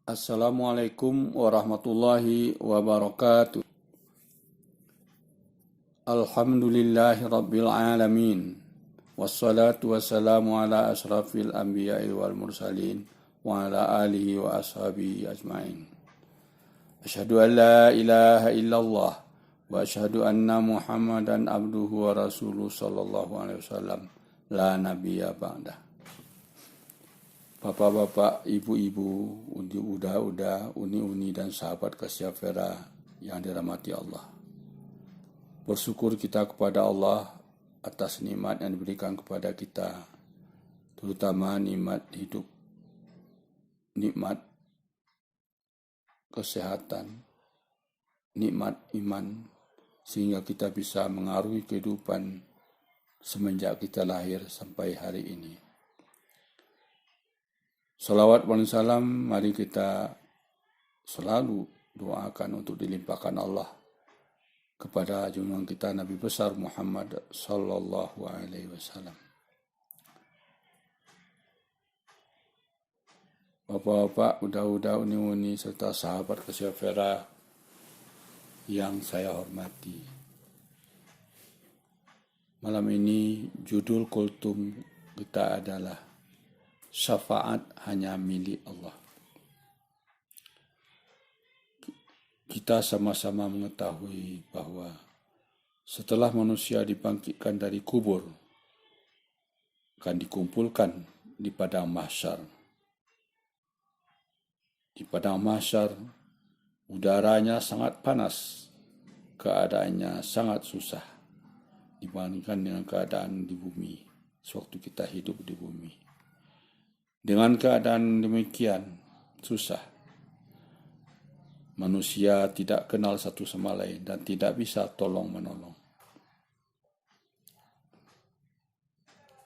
Assalamualaikum warahmatullahi wabarakatuh. Alhamdulillahi rabbil alamin. Wassalatu wassalamu ala asrafil anbiya'i wal mursalin wa ala alihi wa ashabihi ajma'in. Asyhadu an la ilaha illallah wa asyhadu anna Muhammadan abduhu wa rasuluh sallallahu alaihi wasallam la nabiyya ba'dah. Bapak-bapak, ibu-ibu, uda-uda, uni-uni dan sahabat Kasya Vera yang dirahmati Allah. Bersyukur kita kepada Allah atas nikmat yang diberikan kepada kita, terutama nikmat hidup, nikmat kesehatan, nikmat iman, sehingga kita bisa mengaruhi kehidupan semenjak kita lahir sampai hari ini. Salawat dan salam, mari kita selalu doakan untuk dilimpahkan Allah kepada junjungan kita Nabi besar Muhammad sallallahu alaihi wasallam. Bapak-bapak, uda-uda, uni-uni serta sahabat Kasya Vera yang saya hormati. Malam ini judul kultum kita adalah syafaat hanya milik Allah. Kita sama-sama mengetahui bahwa setelah manusia dibangkitkan dari kubur, akan dikumpulkan di padang mahsyar. Di padang mahsyar, udaranya sangat panas, keadaannya sangat susah dibandingkan dengan keadaan di bumi, sewaktu kita hidup di bumi. Dengan keadaan demikian, susah. Manusia tidak kenal satu sama lain dan tidak bisa tolong-menolong.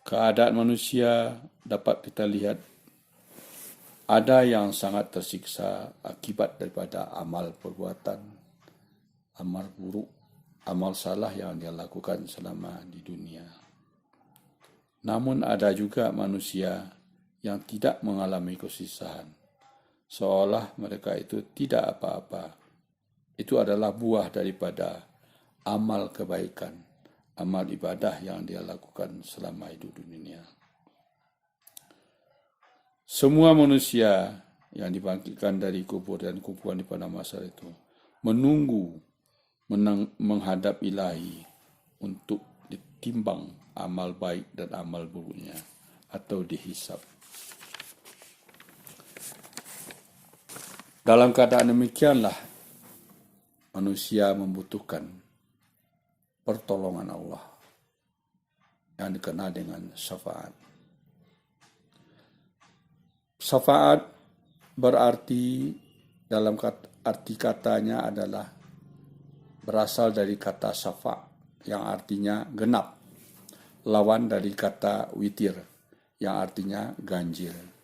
Keadaan manusia dapat kita lihat, ada yang sangat tersiksa akibat daripada amal perbuatan, amal buruk, amal salah yang dia lakukan selama di dunia. Namun ada juga manusia yang tidak mengalami kesusahan, seolah mereka itu tidak apa-apa. Itu adalah buah daripada amal kebaikan, amal ibadah yang dia lakukan selama hidup di dunia. Semua manusia yang dibangkitkan dari kubur dan kumpulan di padang mahsyar itu menunggu menghadap Ilahi untuk ditimbang amal baik dan amal buruknya atau dihisab. Dalam keadaan demikianlah manusia membutuhkan pertolongan Allah yang dikenal dengan syafaat. Syafaat berarti dalam arti katanya adalah berasal dari kata syafa' yang artinya genap, lawan dari kata witir yang artinya ganjil.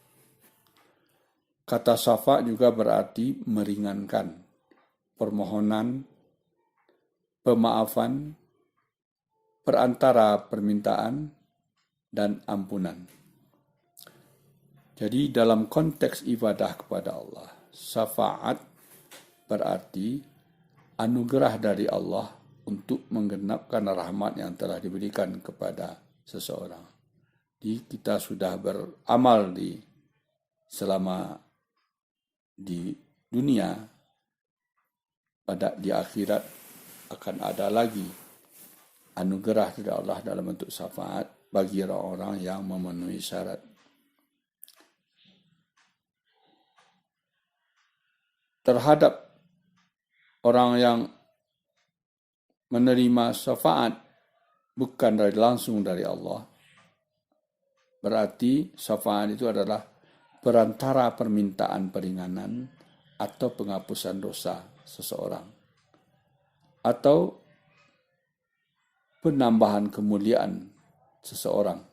Kata syafa' juga berarti meringankan, permohonan, pemaafan, perantara permintaan, dan ampunan. Jadi dalam konteks ibadah kepada Allah, syafaat berarti anugerah dari Allah untuk menggenapkan rahmat yang telah diberikan kepada seseorang. Jadi kita sudah beramal selama di dunia, di akhirat akan ada lagi anugerah dari Allah dalam bentuk syafaat bagi orang-orang yang memenuhi syarat. Terhadap orang yang menerima syafaat bukan langsung dari Allah, berarti syafaat itu adalah perantara permintaan peringanan atau penghapusan dosa seseorang, atau penambahan kemuliaan seseorang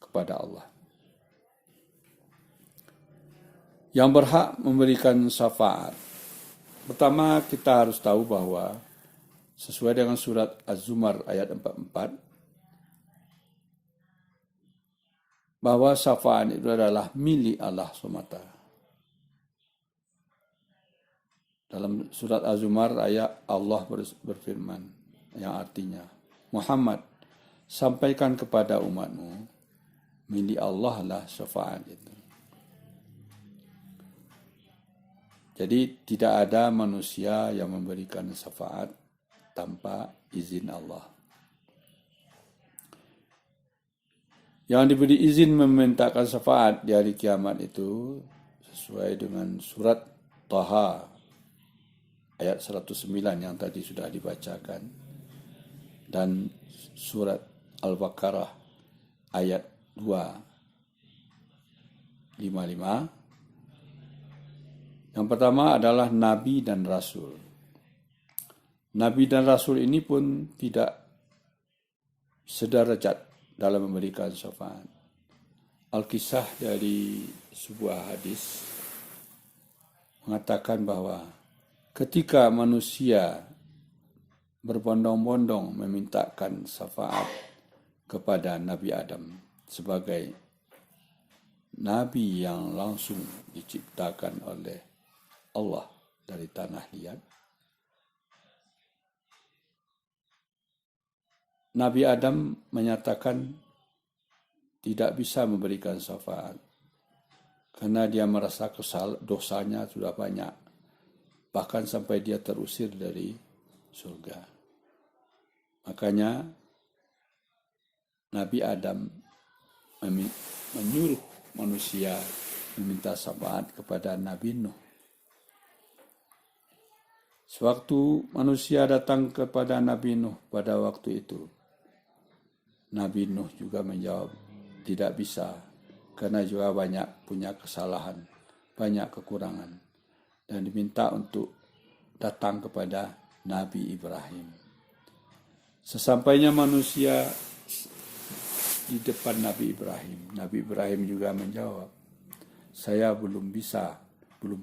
kepada Allah. Yang berhak memberikan syafaat, pertama kita harus tahu bahwa sesuai dengan surat Az-Zumar ayat 44, bahwa syafaat itu adalah milik Allah semata. Dalam surat Az-Zumar ayat Allah berfirman yang artinya, Muhammad, sampaikan kepada umatmu, milik Allah lah syafaat itu. Jadi tidak ada manusia yang memberikan syafaat tanpa izin Allah. Yang diberi izin memintakan syafaat di hari kiamat itu sesuai dengan surat Taha ayat 109 yang tadi sudah dibacakan dan surat Al-Baqarah ayat 255. Yang pertama adalah Nabi dan Rasul. Nabi dan Rasul ini pun tidak sederajat dalam memberikan syafaat. Al-Kisah dari sebuah hadis mengatakan bahwa ketika manusia berbondong-bondong memintakan syafaat kepada Nabi Adam sebagai Nabi yang langsung diciptakan oleh Allah dari tanah liat, Nabi Adam menyatakan tidak bisa memberikan syafaat karena dia merasa dosanya sudah banyak, bahkan sampai dia terusir dari surga. Makanya Nabi Adam menyuruh manusia meminta syafaat kepada Nabi Nuh. Sewaktu manusia datang kepada Nabi Nuh pada waktu itu, Nabi Nuh juga menjawab, tidak bisa, karena juga banyak punya kesalahan, banyak kekurangan, dan diminta untuk datang kepada Nabi Ibrahim. Sesampainya manusia di depan Nabi Ibrahim juga menjawab, saya belum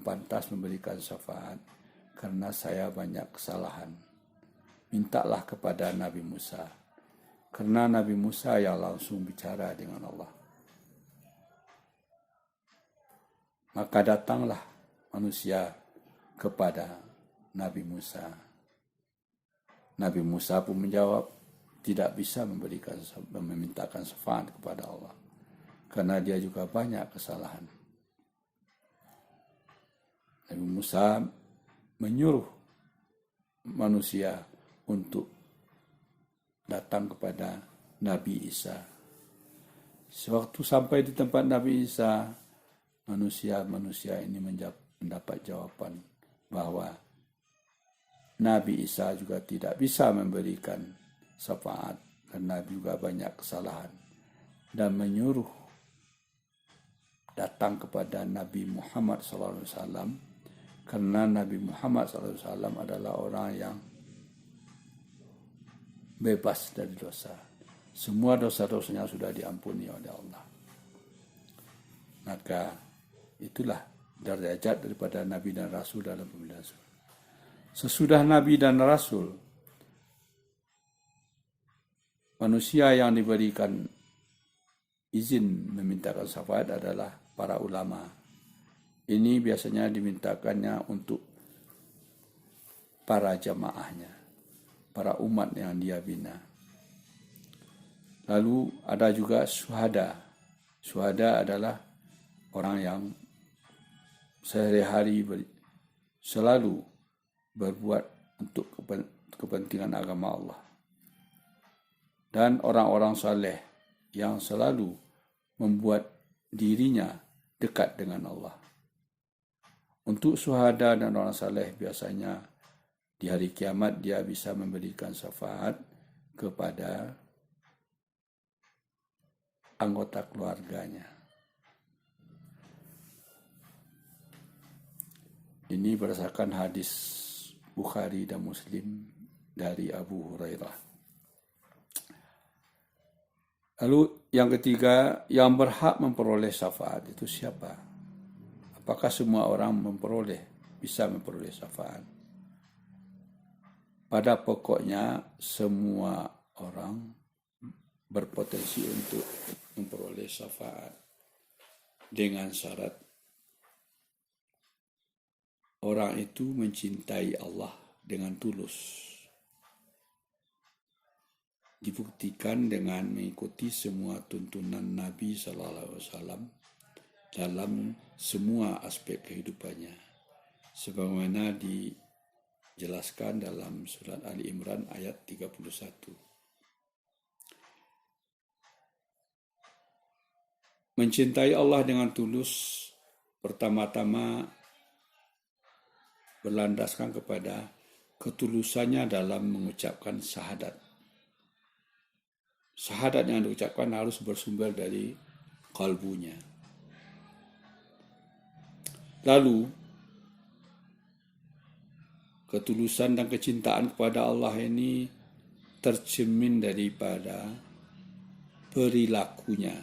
pantas memberikan syafaat, karena saya banyak kesalahan. Mintalah kepada Nabi Musa, karena Nabi Musa yang langsung bicara dengan Allah. Maka datanglah manusia kepada Nabi Musa. Nabi Musa pun menjawab, tidak bisa memintakan syafaat kepada Allah, karena dia juga banyak kesalahan. Nabi Musa menyuruh manusia untuk datang kepada Nabi Isa. Sewaktu sampai di tempat Nabi Isa, manusia ini mendapat jawaban bahwa Nabi Isa juga tidak bisa memberikan syafaat karena juga banyak kesalahan, dan menyuruh datang kepada Nabi Muhammad SAW, karena Nabi Muhammad SAW adalah orang yang bebas dari dosa. Semua dosa-dosanya sudah diampuni oleh Allah. Maka itulah derajat daripada Nabi dan Rasul dalam pemilihan. Sesudah Nabi dan Rasul, manusia yang diberikan izin memintakan syafaat adalah para ulama. Ini biasanya dimintakannya untuk para jamaahnya, para umat yang dia bina. Lalu ada juga syuhada. Syuhada adalah orang yang sehari-hari selalu berbuat untuk kepentingan agama Allah. Dan orang-orang saleh yang selalu membuat dirinya dekat dengan Allah. Untuk syuhada dan orang saleh biasanya di hari kiamat dia bisa memberikan syafaat kepada anggota keluarganya. Ini berdasarkan hadis Bukhari dan Muslim dari Abu Hurairah. Lalu yang ketiga, yang berhak memperoleh syafaat itu siapa? Apakah semua orang bisa memperoleh syafaat? Pada pokoknya semua orang berpotensi untuk memperoleh syafaat dengan syarat orang itu mencintai Allah dengan tulus. Dibuktikan dengan mengikuti semua tuntunan Nabi Sallallahu Alaihi Wasallam dalam semua aspek kehidupannya, sebagaimana dijelaskan dalam surat Ali Imran ayat 31. Mencintai Allah dengan tulus pertama-tama berlandaskan kepada ketulusannya dalam mengucapkan syahadat. Syahadat yang diucapkan harus bersumber dari kalbunya. Lalu, ketulusan dan kecintaan kepada Allah ini tercermin daripada perilakunya.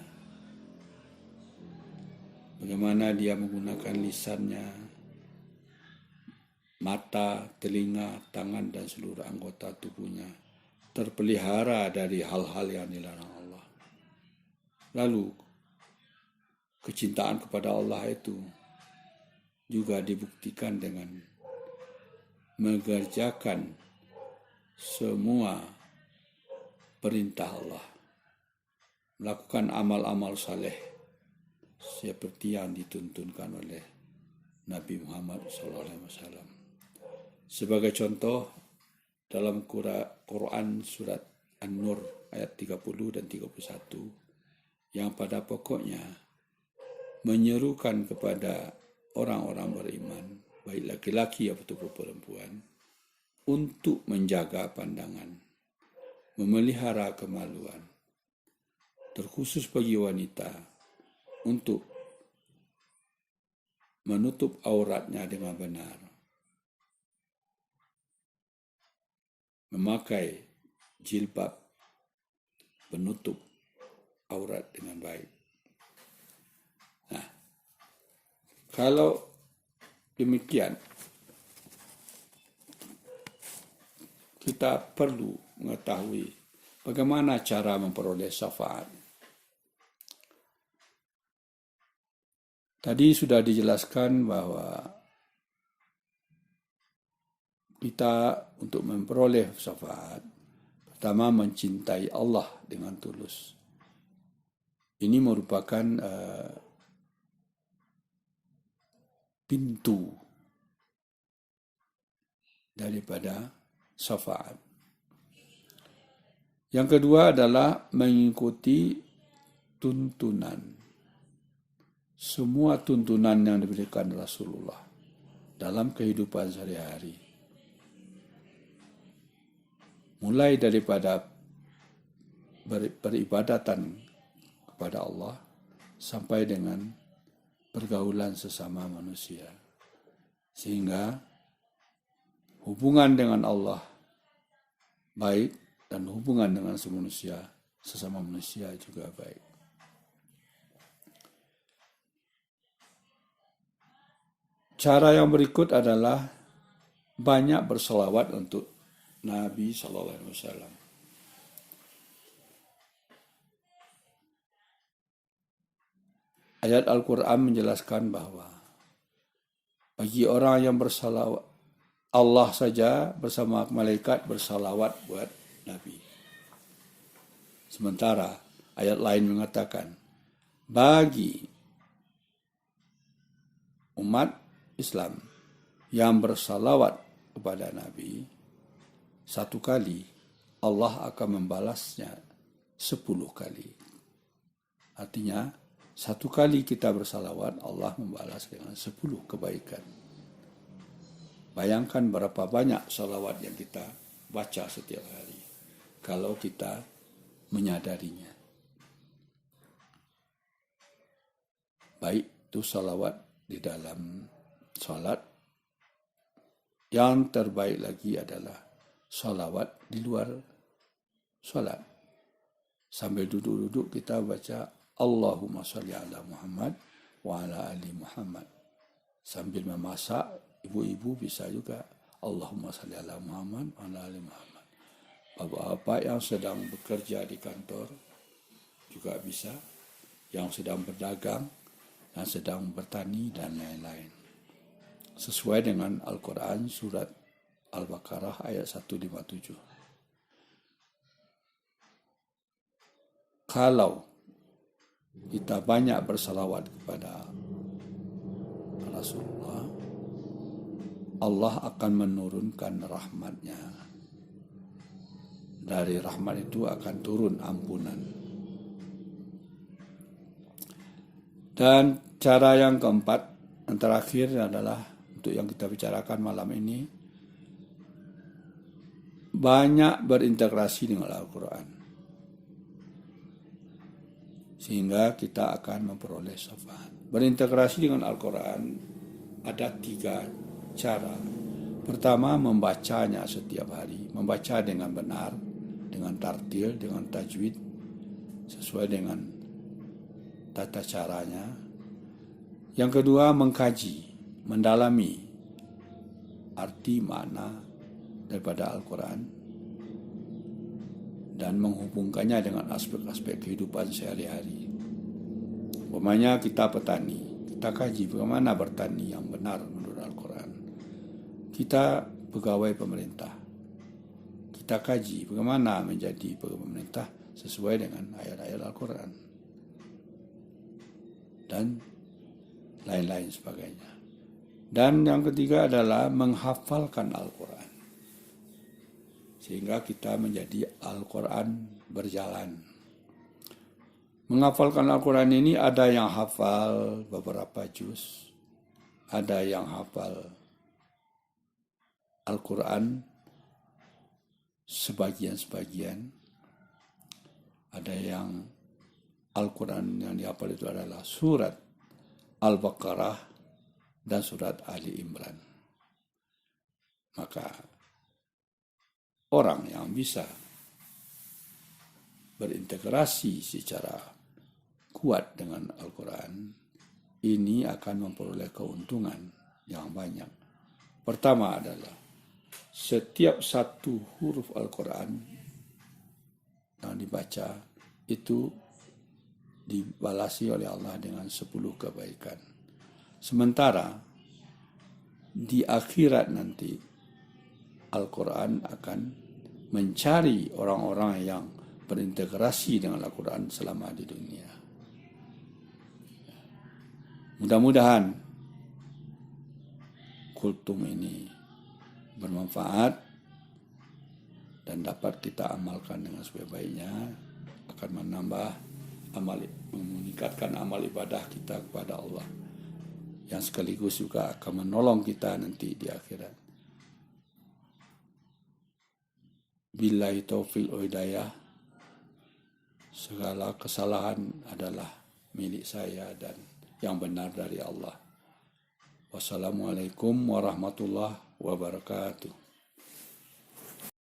Bagaimana dia menggunakan lisannya, mata, telinga, tangan, dan seluruh anggota tubuhnya terpelihara dari hal-hal yang dilarang Allah. Lalu, kecintaan kepada Allah itu juga dibuktikan dengan mengerjakan semua perintah Allah, melakukan amal-amal saleh seperti yang dituntunkan oleh Nabi Muhammad SAW. Sebagai contoh, dalam Quran surat An-Nur ayat 30 dan 31, yang pada pokoknya menyerukan kepada orang-orang beriman, baik laki-laki ataupun perempuan, untuk menjaga pandangan, memelihara kemaluan, terkhusus bagi wanita, untuk menutup auratnya dengan benar, memakai jilbab penutup aurat dengan baik. Nah, kalau demikian, kita perlu mengetahui bagaimana cara memperoleh syafaat. Tadi sudah dijelaskan bahwa kita untuk memperoleh syafaat, pertama mencintai Allah dengan tulus. Ini merupakan pintu daripada syafaat. Yang kedua adalah mengikuti tuntunan. Semua tuntunan yang diberikan Rasulullah dalam kehidupan sehari-hari. Mulai daripada beribadatan kepada Allah sampai dengan pergaulan sesama manusia. Sehingga hubungan dengan Allah baik dan hubungan dengan sesama manusia juga baik. Cara yang berikut adalah banyak berselawat untuk Nabi SAW. Ayat Al-Quran menjelaskan bahwa bagi orang yang bersalawat, Allah saja bersama malaikat bersalawat buat Nabi. Sementara ayat lain mengatakan, bagi umat Islam yang bersalawat kepada Nabi, satu kali Allah akan membalasnya 10 kali. Artinya, satu kali kita bersalawat, Allah membalas dengan 10 kebaikan. Bayangkan berapa banyak salawat yang kita baca setiap hari, kalau kita menyadarinya. Baik itu salawat di dalam salat, yang terbaik lagi adalah salawat di luar salat. Sambil duduk-duduk kita baca Allahumma sholli ala Muhammad wa ala ali Muhammad. Sambil memasak, ibu-ibu bisa juga Allahumma sholli ala Muhammad wa ala ali Muhammad. Bapak-bapak yang sedang bekerja di kantor juga bisa, yang sedang berdagang, yang sedang bertani dan lain-lain. sesuai dengan Al-Quran surat Al-Baqarah ayat 157. Kalau kita banyak bersalawat kepada Rasulullah, Allah akan menurunkan rahmatnya. Dari rahmat itu akan turun ampunan. Dan cara yang keempat, yang terakhir adalah untuk yang kita bicarakan malam ini, banyak berintegrasi dengan Al-Quran. Sehingga kita akan memperoleh syafaat. Berintegrasi dengan Al-Quran ada 3 cara. Pertama, membacanya setiap hari. Membaca dengan benar, dengan tartil, dengan tajwid, sesuai dengan tata caranya. Yang kedua, mengkaji, mendalami arti makna daripada Al-Quran dan menghubungkannya dengan aspek-aspek kehidupan sehari-hari. Umpamanya kita petani, kita kaji bagaimana bertani yang benar menurut Al-Quran. Kita pegawai pemerintah, kita kaji bagaimana menjadi pegawai pemerintah sesuai dengan ayat-ayat Al-Quran dan lain-lain sebagainya. Dan yang ketiga adalah menghafalkan Al-Quran, sehingga kita menjadi Al-Quran berjalan. Menghafalkan Al-Quran ini ada yang hafal beberapa juz, ada yang hafal Al-Quran sebagian-sebagian, ada yang Al-Quran yang dihafal itu adalah surat Al-Baqarah dan surat Ali Imran. Maka orang yang bisa berintegrasi secara kuat dengan Al-Quran ini akan memperoleh keuntungan yang banyak. Pertama adalah setiap satu huruf Al-Quran yang dibaca itu dibalasi oleh Allah dengan 10 kebaikan. Sementara di akhirat nanti Al-Quran akan mencari orang-orang yang berintegrasi dengan Al-Quran selama di dunia. Mudah-mudahan kultum ini bermanfaat dan dapat kita amalkan dengan sebaik-baiknya, akan menambah meningkatkan amal ibadah kita kepada Allah, yang sekaligus juga akan menolong kita nanti di akhirat. Billahi taufiq wal hidayah. Segala kesalahan adalah milik saya dan yang benar dari Allah. Wassalamualaikum warahmatullahi wabarakatuh.